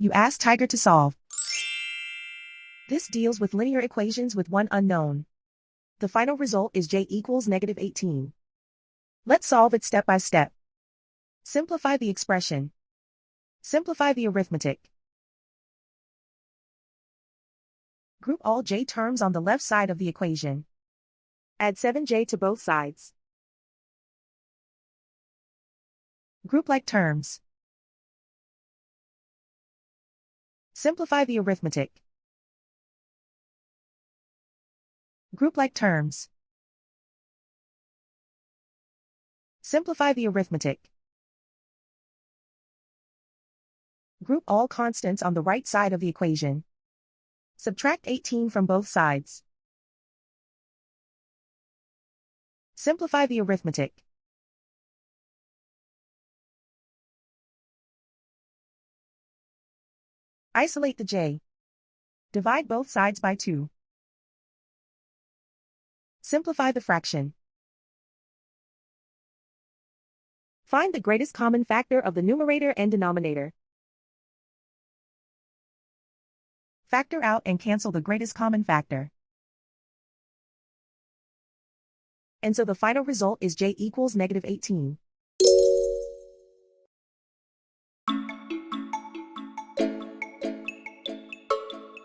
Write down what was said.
You ask Tiger to solve. This deals with linear equations with one unknown. The final result is j equals -18. Let's solve it step by step. Simplify the expression. Simplify the arithmetic. Group all j terms on the left side of the equation. Add 7j to both sides. Group like terms. Simplify the arithmetic. Group like terms. Simplify the arithmetic. Group all constants on the right side of the equation. Subtract 18 from both sides. Simplify the arithmetic. Isolate the j. Divide both sides by 2. Simplify the fraction. Find the greatest common factor of the numerator and denominator. Factor out and cancel the greatest common factor. And so the final result is j equals -18.